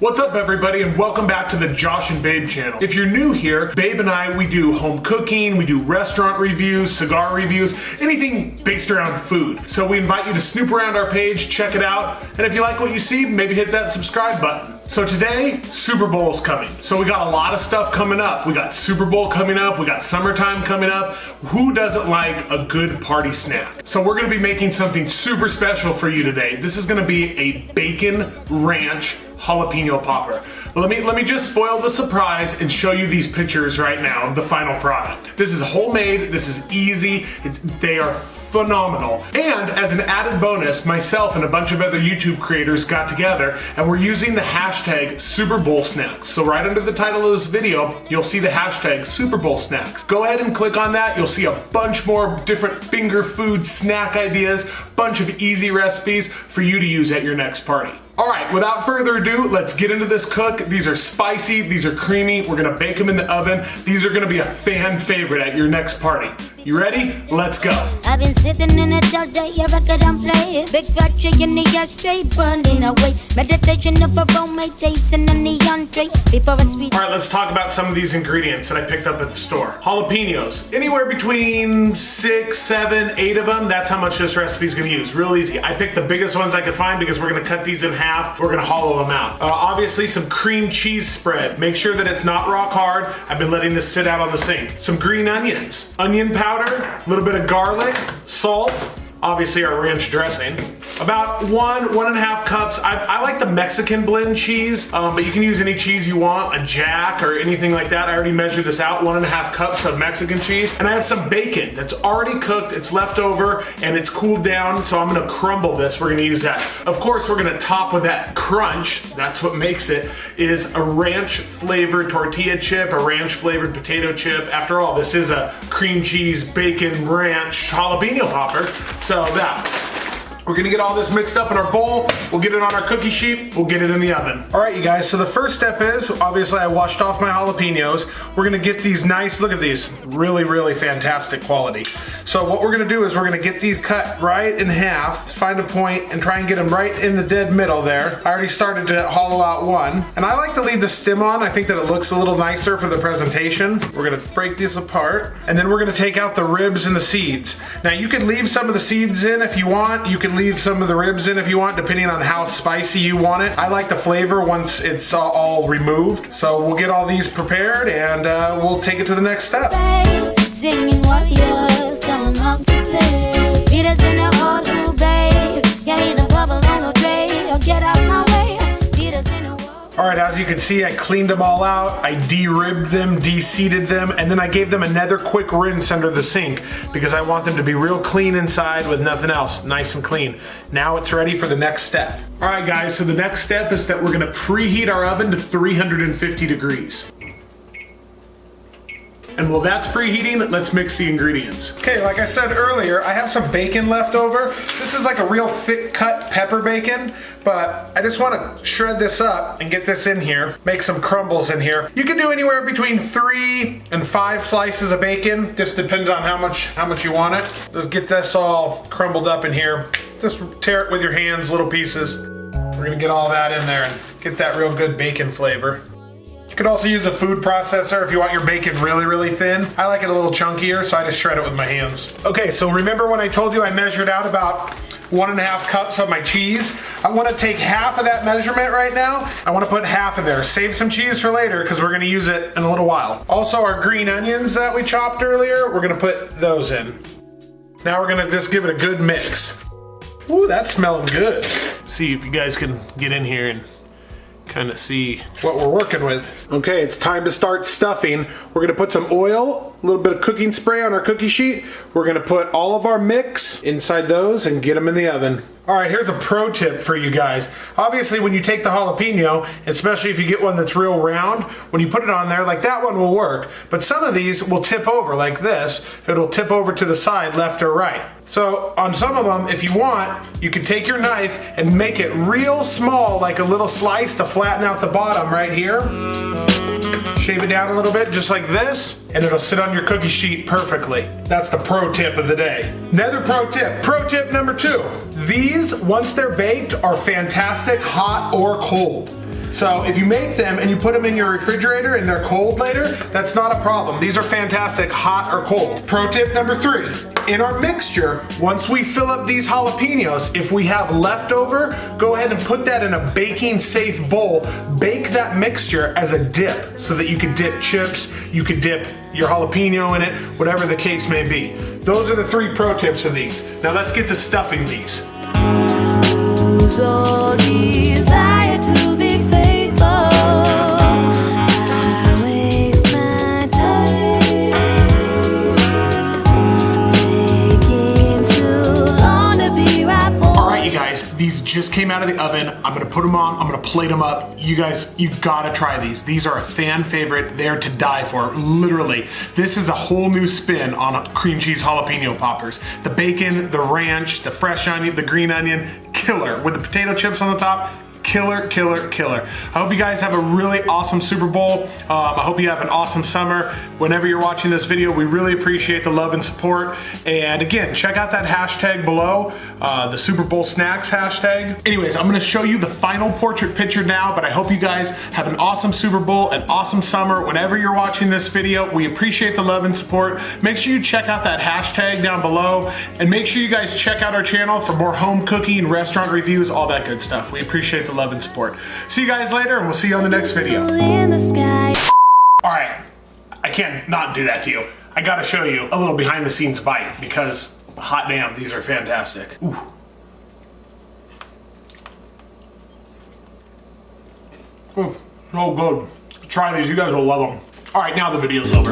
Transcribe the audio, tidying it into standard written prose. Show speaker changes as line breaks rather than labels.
What's up everybody and welcome back to the Josh and Babe channel. If you're new here, Babe and I, we do home cooking, we do restaurant reviews, cigar reviews, anything based around food. So we invite you to snoop around our page, check it out, and if you like what you see, maybe hit that subscribe button. So today, Super Bowl's coming. So we got a lot of stuff coming up. We got Super Bowl coming up, we got summertime coming up. Who doesn't like a good party snack? So we're gonna be making something super special for you today. This is gonna be a bacon ranch jalapeno popper. Let me just spoil the surprise and show you these pictures right now of the final product. This is homemade, this is easy, they are phenomenal. And as an added bonus, myself and a bunch of other YouTube creators got together and we're using the hashtag Super Bowl Snacks. So right under the title of this video, you'll see the hashtag Super Bowl Snacks. Go ahead and click on that. You'll see a bunch more different finger food snack ideas, bunch of easy recipes for you to use at your next party. All right, without further ado, let's get into this cook. These are spicy, these are creamy. We're gonna bake them in the oven. These are gonna be a fan favorite at your next party. You ready? Let's go.
I've been sitting in it all day, a record I'm playing. Big fat chick in the ashtray, burning away. Meditation of a roommate, dates in the entree. Before a sweet.
All right, let's talk about some of these ingredients that I picked up at the store. Jalapenos, anywhere between 6, 7, 8 of them. That's how much this recipe is gonna use. Real easy. I picked the biggest ones I could find because we're gonna cut these in half. We're gonna hollow them out. Obviously, some cream cheese spread. Make sure that it's not rock hard. I've been letting this sit out on the sink. Some green onions, onion powder, a little bit of garlic, salt, obviously our ranch dressing. About 1.5 cups. I like the Mexican blend cheese, but you can use any cheese you want, a Jack or anything like that. I already measured this out, 1.5 cups of Mexican cheese. And I have some bacon that's already cooked, it's left over, and it's cooled down, so I'm gonna crumble this. We're gonna use that. Of course, we're gonna top with that crunch, that's what makes it, is a ranch flavored tortilla chip, a ranch flavored potato chip. After all, this is a cream cheese, bacon, ranch, jalapeno popper. So we're gonna get all this mixed up in our bowl, we'll get it on our cookie sheet, we'll get it in the oven. All right, you guys, so the first step is, obviously I washed off my jalapenos. We're gonna get these nice, look at these, really, really fantastic quality. So what we're gonna do is we're gonna get these cut right in half, find a point and try and get them right in the dead middle there. I already started to hollow out one. And I like to leave the stem on, I think that it looks a little nicer for the presentation. We're gonna break these apart, and then we're gonna take out the ribs and the seeds. Now you can leave some of the seeds in if you want, you can leave some of the ribs in if you want, depending on how spicy you want it. I like the flavor once it's all removed. So we'll get all these prepared and we'll take it to the next step.
Singing warriors come out to play. Leaders in the hall to babe. Yeah, he's a bubble on the tray. Get out my way. Leaders in the
all right, as you can see, I cleaned them all out. I de-ribbed them, de-seeded them, and then I gave them another quick rinse under the sink because I want them to be real clean inside with nothing else, nice and clean. Now it's ready for the next step. All right, guys, so the next step is that we're gonna preheat our oven to 350 degrees. And while that's preheating, let's mix the ingredients. Okay, like I said earlier, I have some bacon left over. This is like a real thick cut pepper bacon, but I just want to shred this up and get this in here, make some crumbles in here. You can do anywhere between 3 and 5 slices of bacon, just depends on how much you want it. Let's get this all crumbled up in here. Just tear it with your hands, little pieces. We're gonna get all that in there and get that real good bacon flavor. You could also use a food processor if you want your bacon really, really thin. I like it a little chunkier, so I just shred it with my hands. Okay, so remember when I told you I measured out about 1.5 cups of my cheese? I want to take half of that measurement right now. I want to put half in there. Save some cheese for later because we're going to use it in a little while. Also, our green onions that we chopped earlier, we're going to put those in. Now we're going to just give it a good mix. Ooh, that's smelling good. See if you guys can get in here and kind of see what we're working with. Okay, it's time to start stuffing. We're gonna put some oil, a little bit of cooking spray on our cookie sheet. We're gonna put all of our mix inside those and get them in the oven. All right, here's a pro tip for you guys. Obviously, when you take the jalapeno, especially if you get one that's real round, when you put it on there, like that one will work, but some of these will tip over like this. It'll tip over to the side, left or right. So on some of them, if you want, you can take your knife and make it real small, like a little slice to flatten out the bottom right here. Shave it down a little bit, just like this, and it'll sit on your cookie sheet perfectly. That's the pro tip of the day. Another pro tip number 2. These, once they're baked, are fantastic hot or cold. So if you make them and you put them in your refrigerator and they're cold later, that's not a problem. These are fantastic, hot or cold. Pro tip number 3, in our mixture, once we fill up these jalapenos, if we have leftover, go ahead and put that in a baking safe bowl. Bake that mixture as a dip so that you can dip chips, you could dip your jalapeno in it, whatever the case may be. Those are the 3 pro tips of these. Now let's get to stuffing these.
Lose all desire to be faithful. I waste my time, taking too long to be right for.
All right, you guys, these just came out of the oven. I'm gonna put them on, I'm gonna plate them up. You guys, you gotta try these. These are a fan favorite. They're to die for, literally. This is a whole new spin on cream cheese jalapeno poppers. The bacon, the ranch, the fresh onion, the green onion, killer. With the potato chips on the top, killer, killer, killer. I hope you guys have a really awesome Super Bowl. I hope you have an awesome summer. Whenever you're watching this video, we really appreciate the love and support. And again, check out that hashtag below, the Super Bowl snacks hashtag. Anyways, I'm gonna show you the final portrait picture now, but I hope you guys have an awesome Super Bowl, an awesome summer. Whenever you're watching this video, we appreciate the love and support. Make sure you check out that hashtag down below, and make sure you guys check out our channel for more home cooking, restaurant reviews, all that good stuff. We appreciate the love and support. See you guys later, and we'll see you on the next video. All right, I can't not do that to you. I gotta show you a little behind the scenes bite because hot damn, these are fantastic. Ooh. Oh, so good. Try these, you guys will love them. All right, now the video's over.